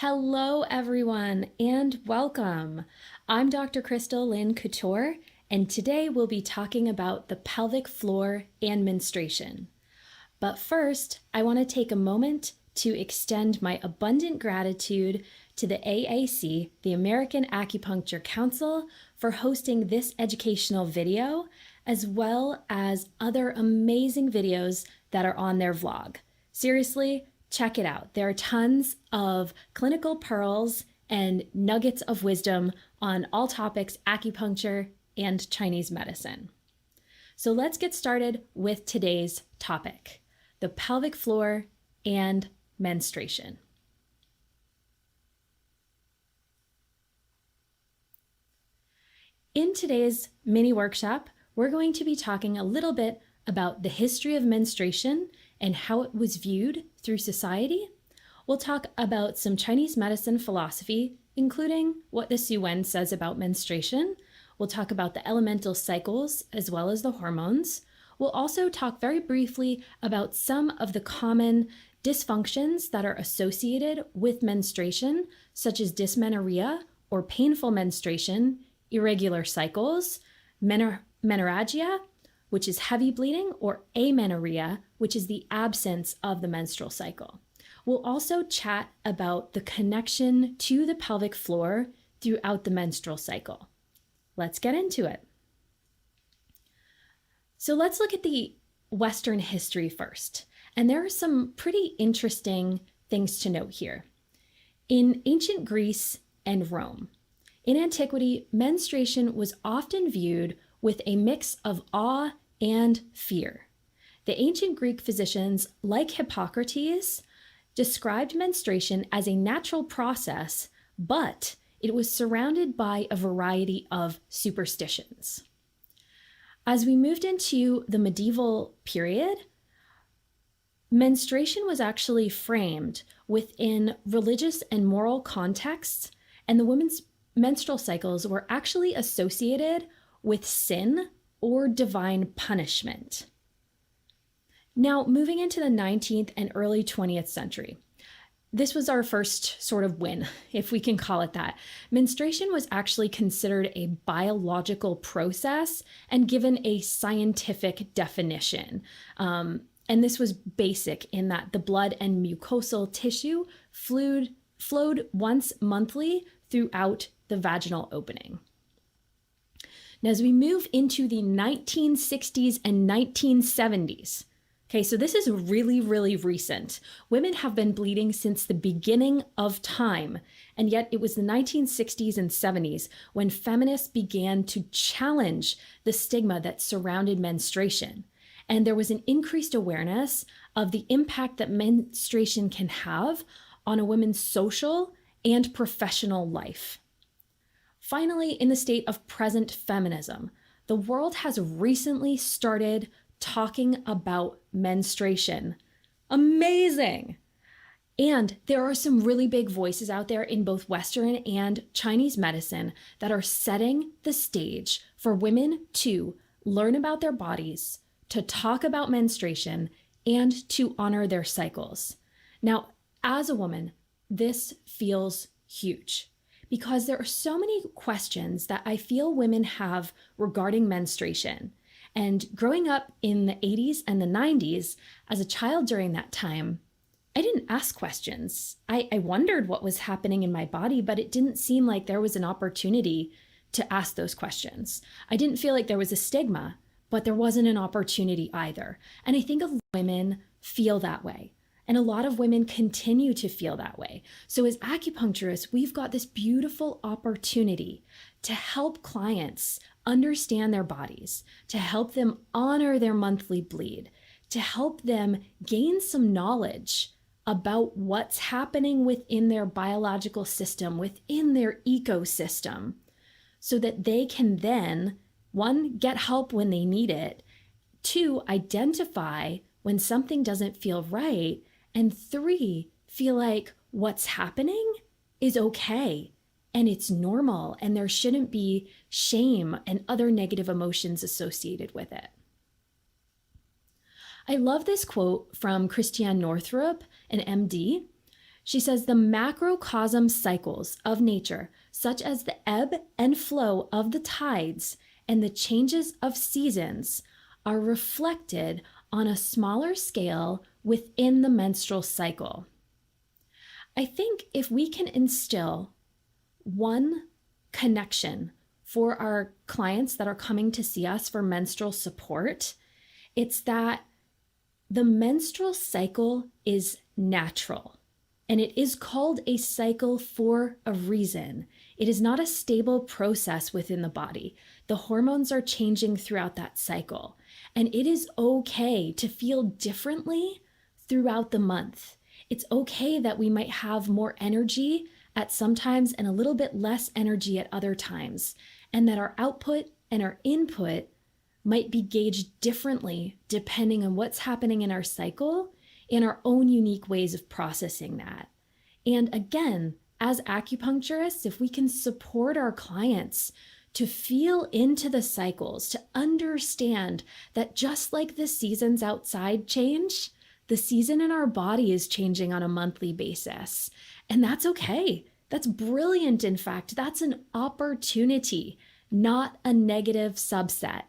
Hello, everyone, and welcome. I'm Dr. Krystal Lynn Couture, and today we'll be talking about the pelvic floor and menstruation. But first, I want to take a moment to extend my abundant gratitude to the AAC, the American Acupuncture Council, for hosting this educational video, as well as other amazing videos that are on their vlog. Seriously, check it out. There are tons of clinical pearls and nuggets of wisdom on all topics acupuncture and Chinese medicine. So let's get started with today's topic, the pelvic floor and menstruation. In today's mini workshop, we're going to be talking a little bit about the history of menstruation and how it was viewed through society. We'll talk about some Chinese medicine philosophy, including what the Su Wen says about menstruation. We'll talk about the elemental cycles as well as the hormones. We'll also talk very briefly about some of the common dysfunctions that are associated with menstruation, such as dysmenorrhea or painful menstruation, irregular cycles, menorrhagia, which is heavy bleeding, or amenorrhea, which is the absence of the menstrual cycle. We'll also chat about the connection to the pelvic floor throughout the menstrual cycle. Let's get into it. So let's look at the Western history first. And there are some pretty interesting things to note here. In ancient Greece and Rome, in antiquity, menstruation was often viewed with a mix of awe and fear. The ancient Greek physicians, like Hippocrates, described menstruation as a natural process, but it was surrounded by a variety of superstitions. As we moved into the medieval period, menstruation was actually framed within religious and moral contexts, and the women's menstrual cycles were actually associated with sin or divine punishment. Now, moving into the 19th and early 20th century, this was our first sort of win, if we can call it that. Menstruation was actually considered a biological process and given a scientific definition. And this was basic in that the blood and mucosal tissue flowed once monthly throughout the vaginal opening. Now, as we move into the 1960s and 1970s, okay, so this is really, really recent. Women have been bleeding since the beginning of time, and yet it was the 1960s and 70s when feminists began to challenge the stigma that surrounded menstruation. And there was an increased awareness of the impact that menstruation can have on a woman's social and professional life. Finally, in the state of present feminism, the world has recently started talking about menstruation. Amazing! And there are some really big voices out there in both Western and Chinese medicine that are setting the stage for women to learn about their bodies, to talk about menstruation, and to honor their cycles. Now, as a woman, this feels huge, because there are so many questions that I feel women have regarding menstruation. And growing up in the 80s and the 90s, as a child during that time, I didn't ask questions. I wondered what was happening in my body, but it didn't seem like there was an opportunity to ask those questions. I didn't feel like there was a stigma, but there wasn't an opportunity either. And I think a lot of women feel that way. And a lot of women continue to feel that way. So as acupuncturists, we've got this beautiful opportunity to help clients understand their bodies, to help them honor their monthly bleed, to help them gain some knowledge about what's happening within their biological system, within their ecosystem, so that they can then, one, get help when they need it, two, identify when something doesn't feel right, and three, feel like what's happening is okay and it's normal and there shouldn't be shame and other negative emotions associated with it. I love this quote from Christiane Northrup, an MD. She says the macrocosm cycles of nature, such as the ebb and flow of the tides and the changes of seasons, are reflected on a smaller scale within the menstrual cycle. I think if we can instill one connection for our clients that are coming to see us for menstrual support, it's that the menstrual cycle is natural, and it is called a cycle for a reason. It is not a stable process within the body. The hormones are changing throughout that cycle, and it is okay to feel differently throughout the month. It's okay that we might have more energy at some times and a little bit less energy at other times, and that our output and our input might be gauged differently depending on what's happening in our cycle and our own unique ways of processing that. And again, as acupuncturists, if we can support our clients to feel into the cycles, to understand that just like the seasons outside change, the season in our body is changing on a monthly basis. And that's okay. That's brilliant. In fact, that's an opportunity, not a negative subset.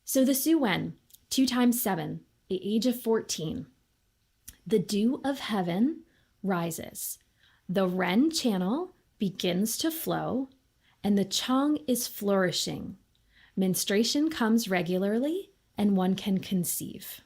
So the Su Wen, 2 times 7, the age of 14. The dew of heaven rises. The Ren channel begins to flow, and the Chang is flourishing. Menstruation comes regularly, and one can conceive.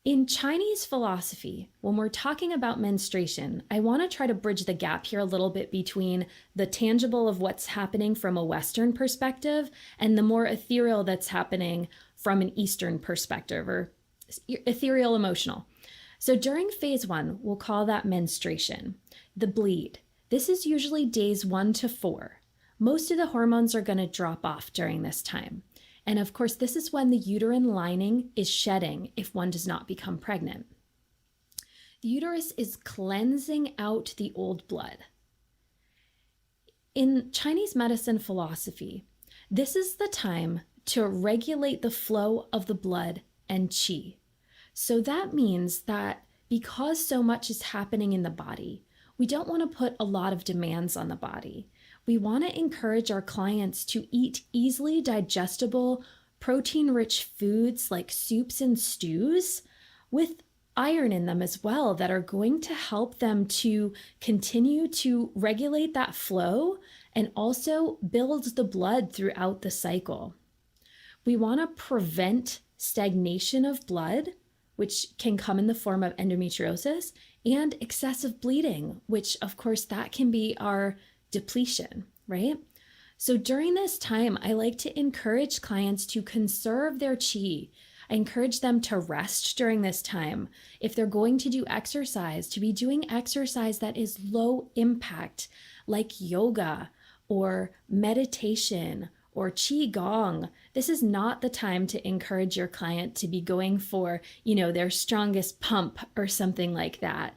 In Chinese philosophy, when we're talking about menstruation, I want to try to bridge the gap here a little bit between the tangible of what's happening from a Western perspective and the more ethereal that's happening from an Eastern perspective, or ethereal emotional. So during phase 1, we'll call that menstruation, the bleed. This is usually days 1 to 4. Most of the hormones are going to drop off during this time. And of course, this is when the uterine lining is shedding if one does not become pregnant. The uterus is cleansing out the old blood. In Chinese medicine philosophy, this is the time to regulate the flow of the blood and qi. So that means that because so much is happening in the body, we don't want to put a lot of demands on the body. We want to encourage our clients to eat easily digestible, protein-rich foods like soups and stews with iron in them as well that are going to help them to continue to regulate that flow and also build the blood throughout the cycle. We want to prevent stagnation of blood, which can come in the form of endometriosis, and excessive bleeding, which of course that can be our depletion, right? So during this time, I like to encourage clients to conserve their qi. I encourage them to rest during this time. If they're going to do exercise, to be doing exercise that is low impact, like yoga or meditation or qigong. This is not the time to encourage your client to be going for, their strongest pump or something like that.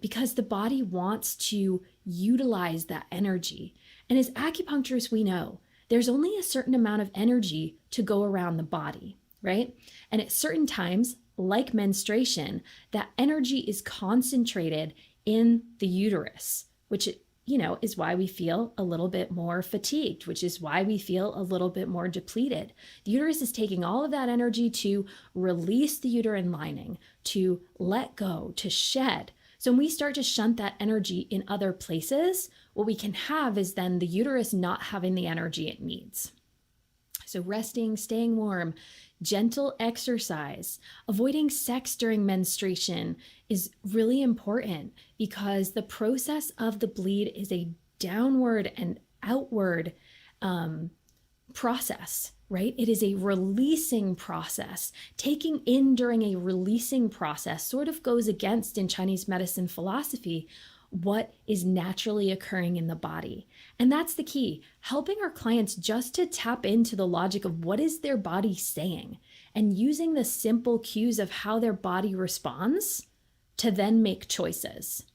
Because the body wants to utilize that energy. And as acupuncturists, we know there's only a certain amount of energy to go around the body, right? And at certain times, like menstruation, that energy is concentrated in the uterus, which, is why we feel a little bit more fatigued, which is why we feel a little bit more depleted. The uterus is taking all of that energy to release the uterine lining, to let go, to shed. So when we start to shunt that energy in other places, what we can have is then the uterus not having the energy it needs. So resting, staying warm, gentle exercise, avoiding sex during menstruation is really important because the process of the bleed is a downward and outward process, right? It is a releasing process. Taking in during a releasing process sort of goes against, in Chinese medicine philosophy, what is naturally occurring in the body. And that's the key, helping our clients just to tap into the logic of what is their body saying and using the simple cues of how their body responds to then make choices.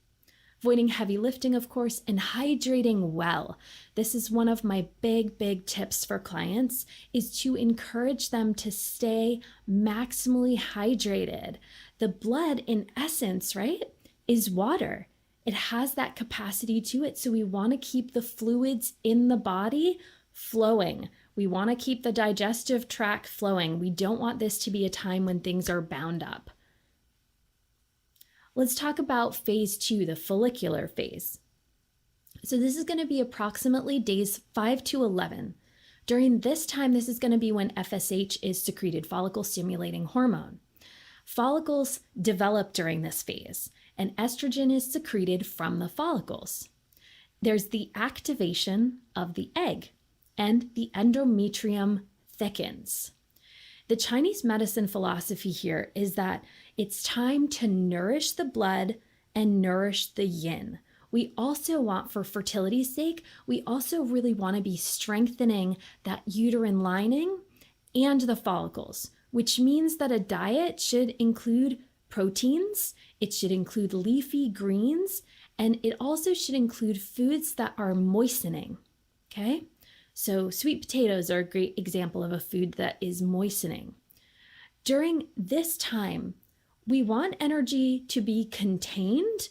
avoiding heavy lifting, of course, and hydrating well. This is one of my big tips for clients, is to encourage them to stay maximally hydrated. The blood, in essence, right, is water. It has that capacity to it. So we want to keep the fluids in the body flowing. We want to keep the digestive tract flowing. We don't want this to be a time when things are bound up. Let's talk about phase 2, the follicular phase. So this is going to be approximately days 5 to 11. During this time, this is going to be when FSH is secreted, follicle stimulating hormone. Follicles develop during this phase, and estrogen is secreted from the follicles. There's the activation of the egg, and the endometrium thickens. The Chinese medicine philosophy here is that it's time to nourish the blood and nourish the yin. We also want, for fertility's sake, we also really want to be strengthening that uterine lining and the follicles, which means that a diet should include proteins, it should include leafy greens, and it also should include foods that are moistening, okay? So sweet potatoes are a great example of a food that is moistening. During this time, we want energy to be contained,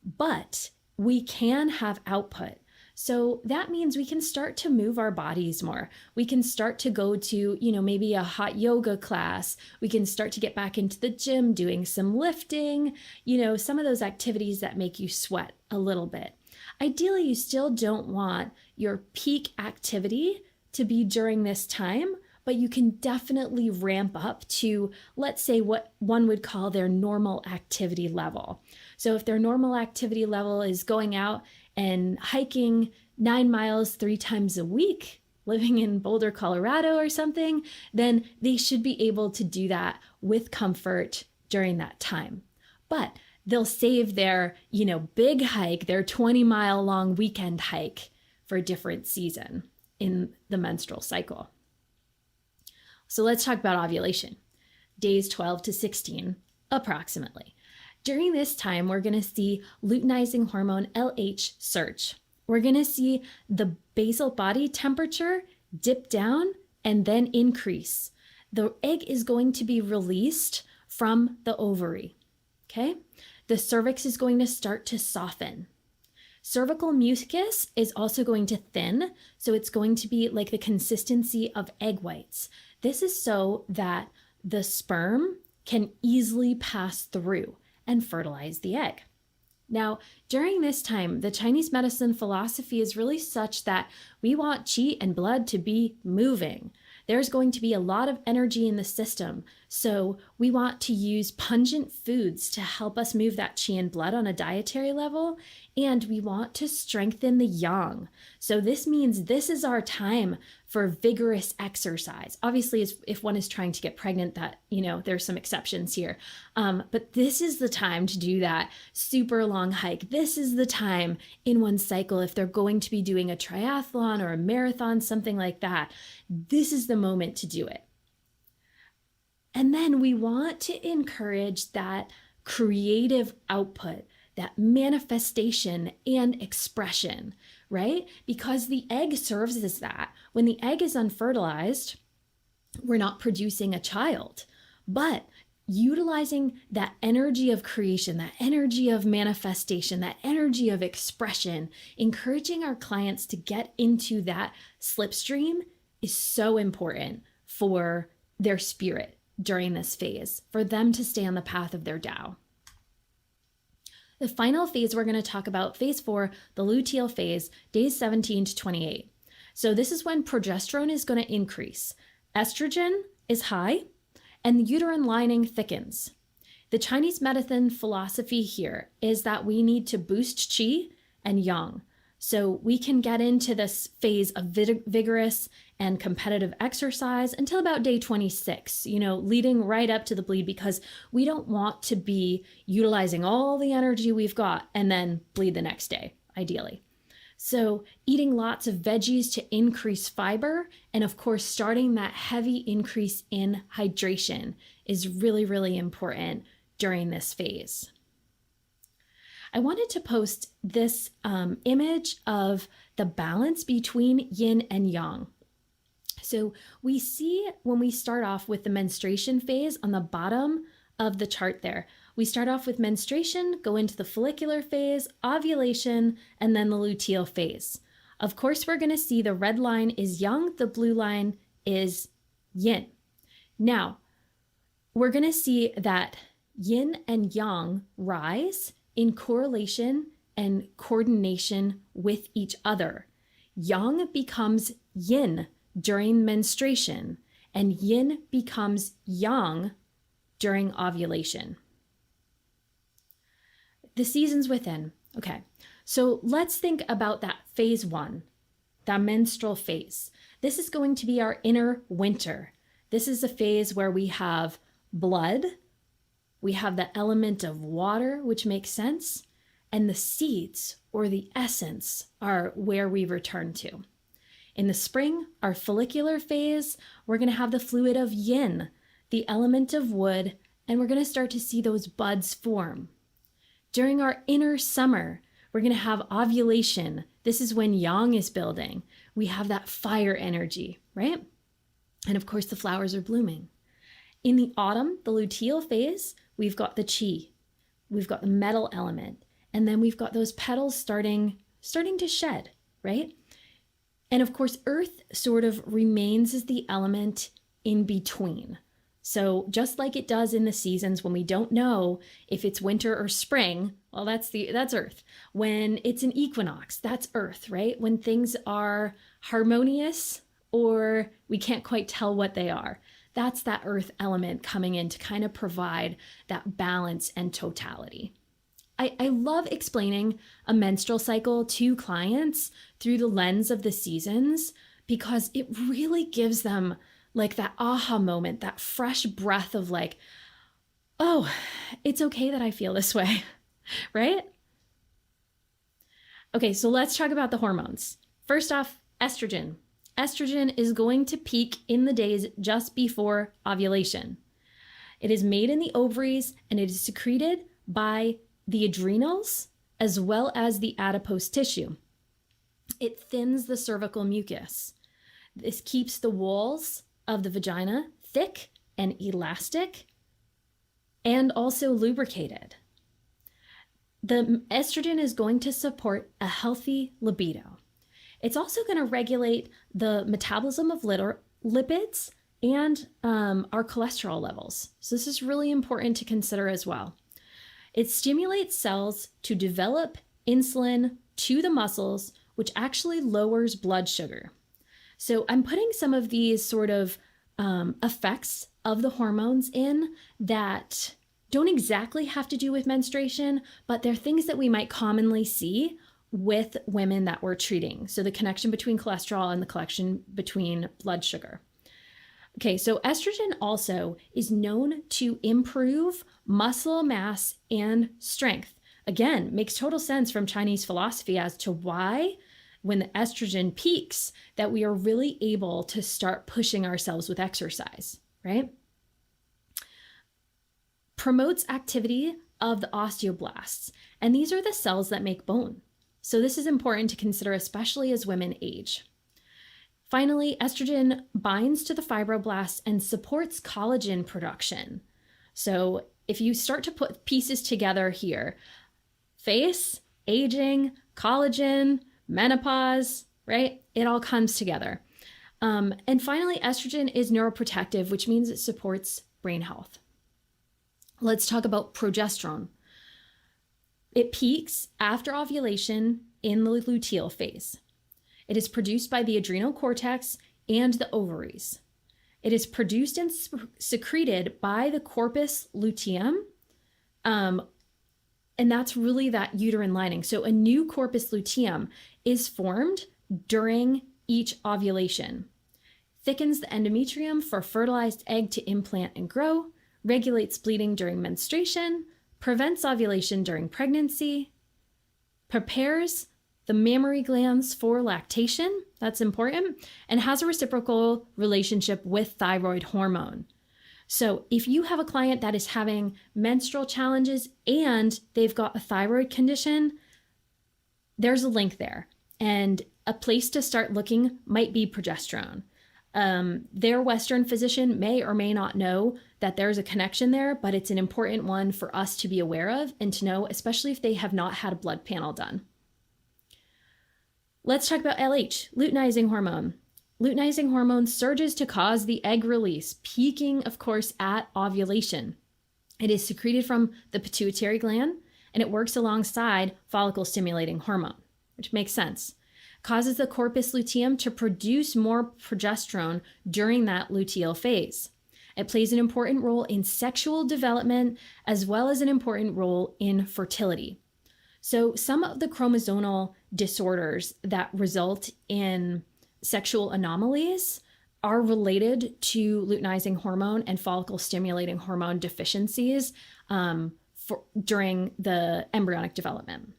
but we can have output. So that means we can start to move our bodies more. We can start to go to, maybe a hot yoga class. We can start to get back into the gym, doing some lifting, some of those activities that make you sweat a little bit. Ideally, you still don't want your peak activity to be during this time, but you can definitely ramp up to, let's say, what one would call their normal activity level. So if their normal activity level is going out and hiking 9 miles 3 times a week, living in Boulder, Colorado or something, then they should be able to do that with comfort during that time. But they'll save their, big hike, their 20-mile long weekend hike for a different season in the menstrual cycle. So let's talk about ovulation. Days 12 to 16, approximately. During this time, we're going to see luteinizing hormone LH surge. We're going to see the basal body temperature dip down and then increase. The egg is going to be released from the ovary, okay? The cervix is going to start to soften. Cervical mucus is also going to thin, so it's going to be like the consistency of egg whites. This is so that the sperm can easily pass through and fertilize the egg. Now, during this time, the Chinese medicine philosophy is really such that we want qi and blood to be moving. There's going to be a lot of energy in the system, so we want to use pungent foods to help us move that qi and blood on a dietary level, and we want to strengthen the yang. So this means this is our time for vigorous exercise. Obviously, if one is trying to get pregnant, that, there's some exceptions here. But this is the time to do that super long hike. This is the time in one cycle, if they're going to be doing a triathlon or a marathon, something like that, this is the moment to do it. And then we want to encourage that creative output, that manifestation and expression, right? Because the egg serves as that. When the egg is unfertilized, we're not producing a child, but utilizing that energy of creation, that energy of manifestation, that energy of expression, encouraging our clients to get into that slipstream is so important for their spirit during this phase, for them to stay on the path of their Tao. The final phase we're going to talk about, phase 4, the luteal phase, days 17 to 28. So this is when progesterone is going to increase. Estrogen is high, and the uterine lining thickens. The Chinese medicine philosophy here is that we need to boost qi and yang. So we can get into this phase of vigorous and competitive exercise until about day 26, leading right up to the bleed, because we don't want to be utilizing all the energy we've got and then bleed the next day, ideally. So eating lots of veggies to increase fiber, and of course, starting that heavy increase in hydration is really, really important during this phase. I wanted to post this image of the balance between yin and yang. So we see when we start off with the menstruation phase on the bottom of the chart there, we start off with menstruation, go into the follicular phase, ovulation, and then the luteal phase. Of course, we're going to see the red line is yang, the blue line is yin. Now, we're going to see that yin and yang rise in correlation and coordination with each other. Yang becomes yin during menstruation, and yin becomes yang during ovulation. The seasons within. Okay, so let's think about that phase 1, that menstrual phase. This is going to be our inner winter. This is a phase where we have blood, we have the element of water, which makes sense, and the seeds or the essence are where we return to. In the spring, our follicular phase, we're going to have the fluid of yin, the element of wood, and we're going to start to see those buds form. During our inner summer, we're going to have ovulation. This is when yang is building. We have that fire energy, right? And of course, the flowers are blooming. In the autumn, the luteal phase, we've got the chi. We've got the metal element. And then we've got those petals starting to shed, right? And of course, earth sort of remains as the element in between. So just like it does in the seasons when we don't know if it's winter or spring, well, that's earth. When it's an equinox, that's earth, right? When things are harmonious or we can't quite tell what they are, that's that earth element coming in to kind of provide that balance and totality. I love explaining a menstrual cycle to clients through the lens of the seasons because it really gives them like that aha moment, that fresh breath of like, oh, it's okay that I feel this way, right? Okay, so let's talk about the hormones. First off, estrogen. Estrogen is going to peak in the days just before ovulation. It is made in the ovaries and it is secreted by the adrenals as well as the adipose tissue. It thins the cervical mucus. This keeps the walls of the vagina thick and elastic and also lubricated. The estrogen is going to support a healthy libido. It's also going to regulate the metabolism of lipids and our cholesterol levels. So this is really important to consider as well. It stimulates cells to develop insulin to the muscles, which actually lowers blood sugar. So I'm putting some of these sort of effects of the hormones in that don't exactly have to do with menstruation, but they're things that we might commonly see with women that we're treating. So the connection between cholesterol and the connection between blood sugar. Okay, so estrogen also is known to improve muscle mass and strength. Again, makes total sense from Chinese philosophy as to why when the estrogen peaks that we are really able to start pushing ourselves with exercise, right? Promotes activity of the osteoblasts, and these are the cells that make bone. So this is important to consider, especially as women age. Finally, estrogen binds to the fibroblasts and supports collagen production. So if you start to put pieces together here, face, aging, collagen, menopause, right? It all comes together. And finally, estrogen is neuroprotective, which means it supports brain health. Let's talk about progesterone. It peaks after ovulation in the luteal phase. It is produced by the adrenal cortex and the ovaries. It is produced and secreted by the corpus luteum, and that's really that uterine lining. So a new corpus luteum is formed during each ovulation. Thickens the endometrium for fertilized egg to implant and grow, regulates bleeding during menstruation, prevents ovulation during pregnancy, prepares the mammary glands for lactation, that's important, and has a reciprocal relationship with thyroid hormone. So if you have a client that is having menstrual challenges and they've got a thyroid condition, there's a link there. And a place to start looking might be progesterone. Their Western physician may or may not know that there's a connection there, but it's an important one for us to be aware of and to know, especially if they have not had a blood panel done. Let's talk about LH, luteinizing hormone. Luteinizing hormone surges to cause the egg release, peaking, of course, at ovulation. It is secreted from the pituitary gland, and it works alongside follicle-stimulating hormone, which makes sense. Causes the corpus luteum to produce more progesterone during that luteal phase. It plays an important role in sexual development as well as an important role in fertility. So some of the chromosomal disorders that result in sexual anomalies are related to luteinizing hormone and follicle-stimulating hormone deficiencies during the embryonic development.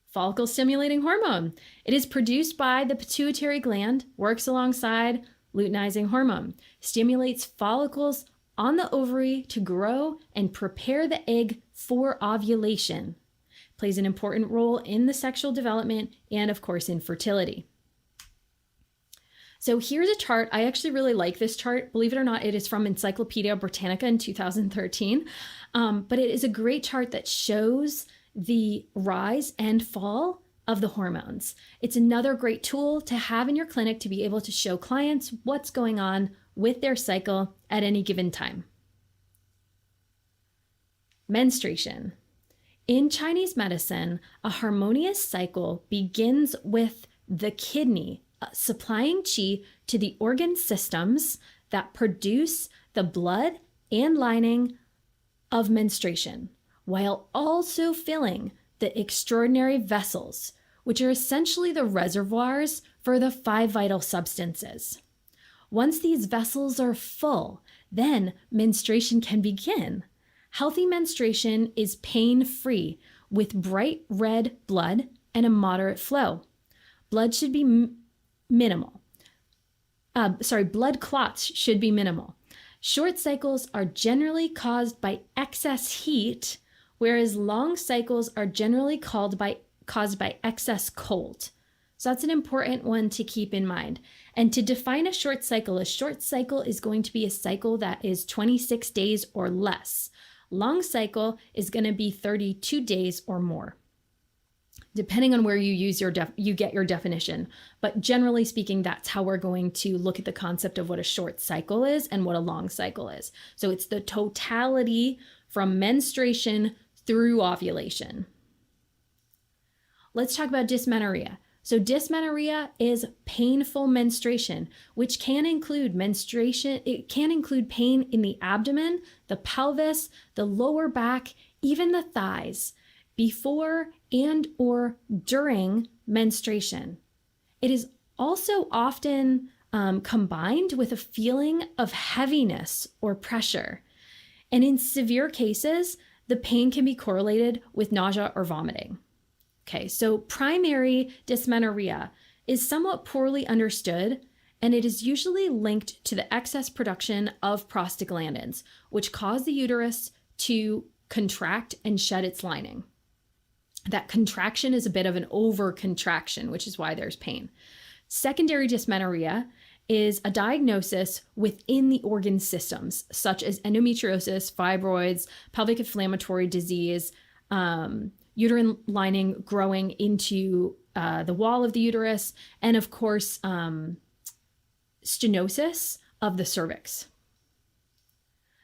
Follicle-stimulating hormone. It is produced by the pituitary gland, works alongside luteinizing hormone, stimulates follicles on the ovary to grow and prepare the egg for ovulation. Plays an important role in the sexual development and, of course, in fertility. So here's a chart. I actually really like this chart. Believe it or not, it is from Encyclopedia Britannica in 2013. But it is a great chart that shows the rise and fall of the hormones. It's another great tool to have in your clinic to be able to show clients what's going on with their cycle at any given time. Menstruation. In Chinese medicine, a harmonious cycle begins with the kidney supplying qi to the organ systems that produce the blood and lining of menstruation, while also filling the extraordinary vessels, which are essentially the reservoirs for the 5 vital substances. Once these vessels are full, then menstruation can begin. Healthy menstruation is pain-free with bright red blood and a moderate flow. Blood should be minimal. Blood clots should be minimal. Short cycles are generally caused by excess heat, whereas long cycles are generally caused by excess cold. So that's an important one to keep in mind. And to define a short cycle is going to be a cycle that is 26 days or less. Long cycle is going to be 32 days or more, depending on where you get your definition. But generally speaking, that's how we're going to look at the concept of what a short cycle is and what a long cycle is. So it's the totality from menstruation through ovulation. Let's talk about dysmenorrhea. So dysmenorrhea is painful menstruation, which can include menstruation. It can include pain in the abdomen, the pelvis, the lower back, even the thighs, before and or during menstruation. It is also often combined with a feeling of heaviness or pressure. And in severe cases, the pain can be correlated with nausea or vomiting. Okay, so primary dysmenorrhea is somewhat poorly understood, and it is usually linked to the excess production of prostaglandins, which cause the uterus to contract and shed its lining. That contraction is a bit of an over-contraction, which is why there's pain. Secondary dysmenorrhea is a diagnosis within the organ systems, such as endometriosis, fibroids, pelvic inflammatory disease, uterine lining growing into the wall of the uterus, and of course, stenosis of the cervix.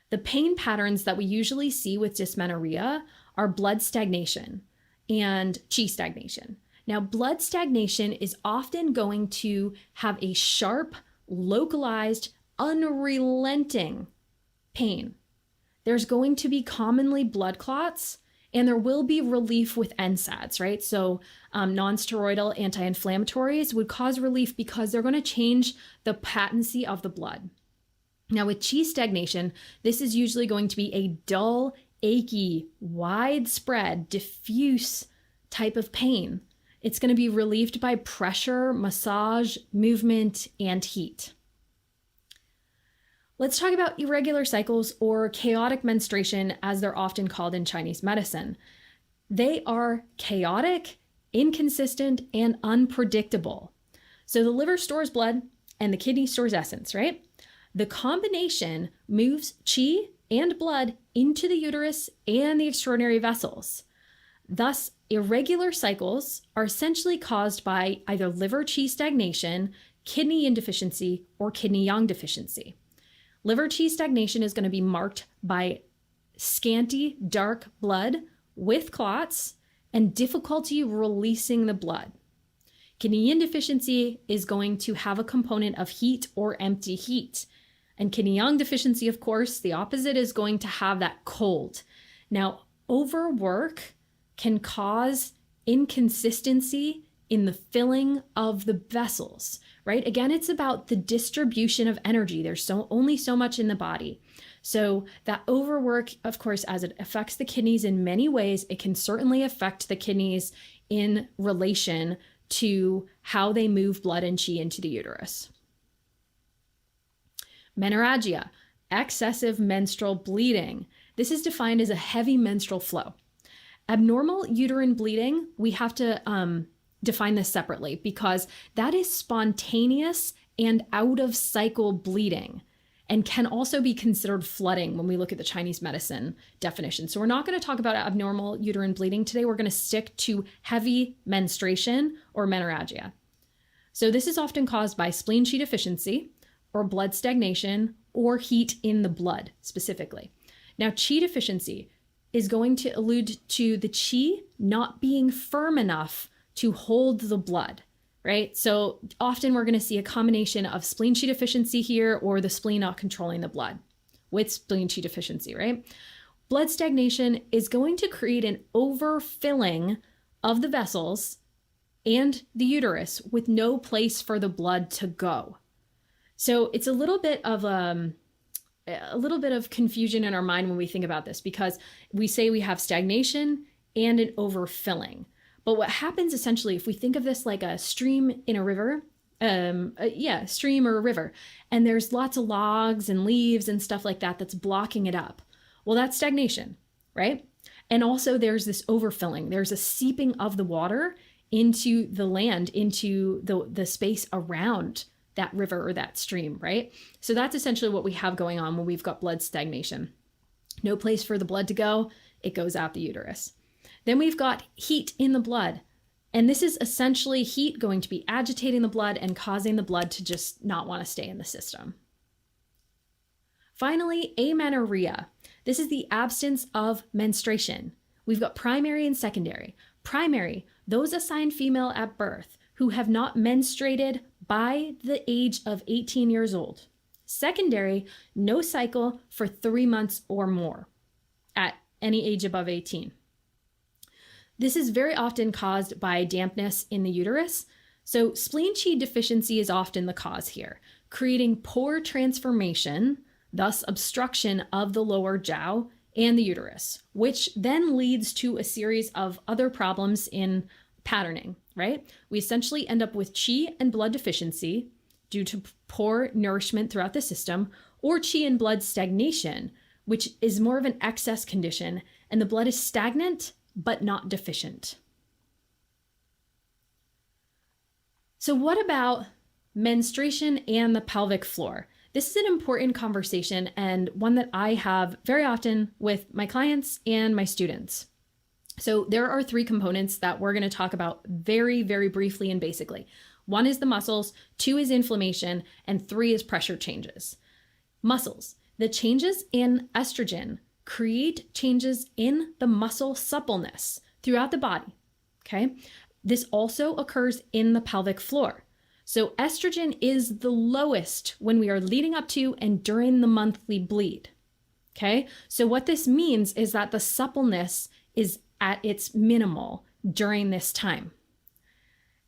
The pain patterns that we usually see with dysmenorrhea are blood stagnation and qi stagnation. Now, blood stagnation is often going to have a sharp, localized, unrelenting pain. There's going to be commonly blood clots, and there will be relief with NSAIDs, right? So non-steroidal anti-inflammatories would cause relief because they're going to change the patency of the blood. Now with qi stagnation, this is usually going to be a dull, achy, widespread, diffuse type of pain. It's going to be relieved by pressure, massage, movement, and heat. Let's talk about irregular cycles, or chaotic menstruation, as they're often called in Chinese medicine. They are chaotic, inconsistent, and unpredictable. So the liver stores blood and the kidney stores essence, right? The combination moves qi and blood into the uterus and the extraordinary vessels. Thus, irregular cycles are essentially caused by either liver qi stagnation, kidney yin deficiency, or kidney yang deficiency. Liver qi stagnation is going to be marked by scanty, dark blood with clots and difficulty releasing the blood. Kidney yin deficiency is going to have a component of heat or empty heat. And kidney yang deficiency, of course, the opposite, is going to have that cold. Now, overwork can cause inconsistency in the filling of the vessels, right? Again, it's about the distribution of energy. There's only so much in the body. So that overwork, of course, as it affects the kidneys in many ways, it can certainly affect the kidneys in relation to how they move blood and qi into the uterus. Menorrhagia, excessive menstrual bleeding. This is defined as a heavy menstrual flow. Abnormal uterine bleeding, we have to define this separately, because that is spontaneous and out of cycle bleeding, and can also be considered flooding when we look at the Chinese medicine definition. So we're not going to talk about abnormal uterine bleeding today. We're going to stick to heavy menstruation, or menorrhagia. So this is often caused by spleen qi deficiency, or blood stagnation, or heat in the blood specifically. Now, qi deficiency is going to allude to the qi not being firm enough to hold the blood, right? So often we're going to see a combination of spleen qi deficiency here, or the spleen not controlling the blood with spleen qi deficiency, right? Blood stagnation is going to create an overfilling of the vessels and the uterus with no place for the blood to go. So it's a little bit of confusion in our mind when we think about this, because we say we have stagnation and an overfilling. But what happens essentially, if we think of this like a stream in a river, stream or a river, and there's lots of logs and leaves and stuff like that that's blocking it up. Well, that's stagnation, right? And also there's this overfilling. There's a seeping of the water into the land, into the space around that river or that stream, right? So that's essentially what we have going on when we've got blood stagnation. No place for the blood to go, it goes out the uterus. Then we've got heat in the blood. And this is essentially heat going to be agitating the blood and causing the blood to just not want to stay in the system. Finally, amenorrhea. This is the absence of menstruation. We've got primary and secondary. Primary, those assigned female at birth who have not menstruated by the age of 18 years old. Secondary, no cycle for 3 months or more at any age above 18. This is very often caused by dampness in the uterus. So spleen qi deficiency is often the cause here, creating poor transformation, thus obstruction of the lower jiao and the uterus, which then leads to a series of other problems in patterning, right? We essentially end up with qi and blood deficiency due to poor nourishment throughout the system, or qi and blood stagnation, which is more of an excess condition, and the blood is stagnant but not deficient. So what about menstruation and the pelvic floor? This is an important conversation, and one that I have very often with my clients and my students. So there are 3 components that we're going to talk about very, very briefly and basically. 1 is the muscles, 2 is inflammation, and 3 is pressure changes. Muscles. The changes in estrogen create changes in the muscle suppleness throughout the body, okay? This also occurs in the pelvic floor. So estrogen is the lowest when we are leading up to and during the monthly bleed, okay? So what this means is that the suppleness is at its minimal during this time.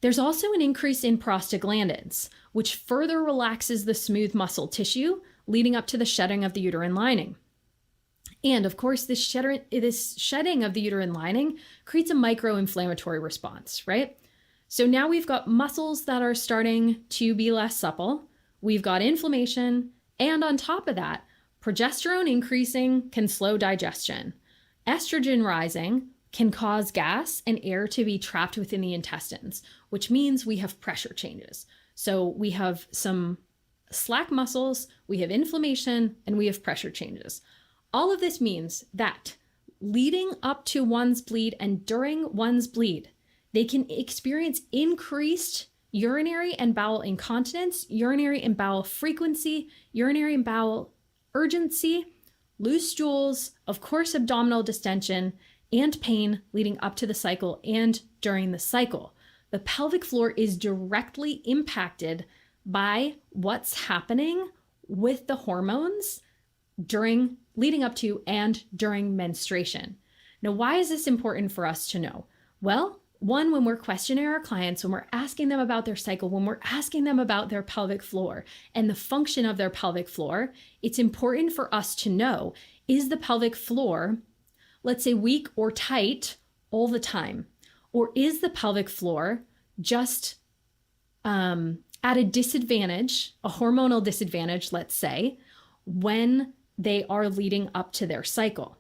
There's also an increase in prostaglandins, which further relaxes the smooth muscle tissue, leading up to the shedding of the uterine lining. And of course, this shedding of the uterine lining creates a micro-inflammatory response, right? So now we've got muscles that are starting to be less supple. We've got inflammation, And on top of that, progesterone increasing can slow digestion. Estrogen rising can cause gas and air to be trapped within the intestines, which means we have pressure changes. So we have some slack muscles, we have inflammation, and we have pressure changes. All of this means that leading up to one's bleed and during one's bleed, they can experience increased urinary and bowel incontinence, urinary and bowel frequency, urinary and bowel urgency, loose stools, of course, abdominal distension, and pain leading up to the cycle and during the cycle. The pelvic floor is directly impacted by what's happening with the hormones leading up to and during menstruation. Now, why is this important for us to know? Well, one, when we're questioning our clients, when we're asking them about their cycle, when we're asking them about their pelvic floor and the function of their pelvic floor, it's important for us to know, is the pelvic floor, let's say, weak or tight all the time? Or is the pelvic floor just at a disadvantage, a hormonal disadvantage, let's say, when they are leading up to their cycle?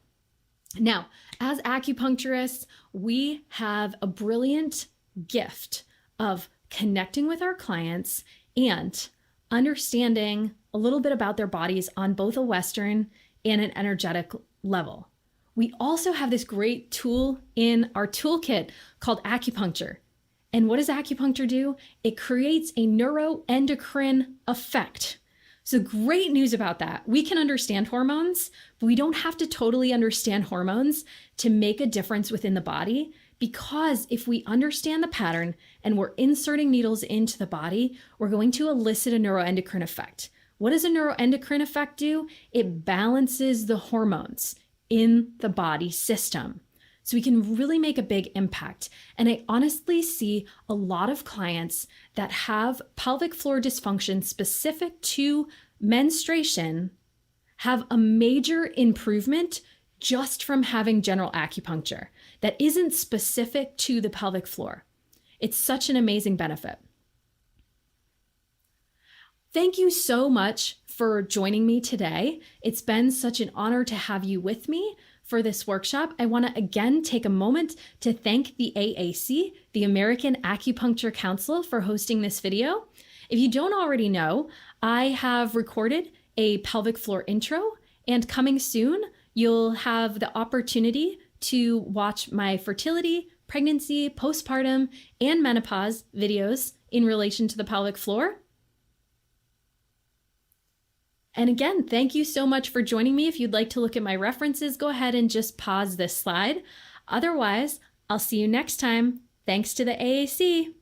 Now, as acupuncturists, we have a brilliant gift of connecting with our clients and understanding a little bit about their bodies on both a Western and an energetic level. We also have this great tool in our toolkit called acupuncture. And what does acupuncture do? It creates a neuroendocrine effect. So great news about that. We can understand hormones, but we don't have to totally understand hormones to make a difference within the body, because if we understand the pattern and we're inserting needles into the body, we're going to elicit a neuroendocrine effect. What does a neuroendocrine effect do? It balances the hormones in the body system. So we can really make a big impact. And I honestly see a lot of clients that have pelvic floor dysfunction specific to menstruation have a major improvement just from having general acupuncture that isn't specific to the pelvic floor. It's such an amazing benefit. Thank you so much for joining me today. It's been such an honor to have you with me for this workshop. I want to again take a moment to thank the AAC, the American Acupuncture Council, for hosting this video. If you don't already know, I have recorded a pelvic floor intro, and coming soon, you'll have the opportunity to watch my fertility, pregnancy, postpartum, and menopause videos in relation to the pelvic floor. And again, thank you so much for joining me. If you'd like to look at my references, go ahead and just pause this slide. Otherwise, I'll see you next time. Thanks to the AAC.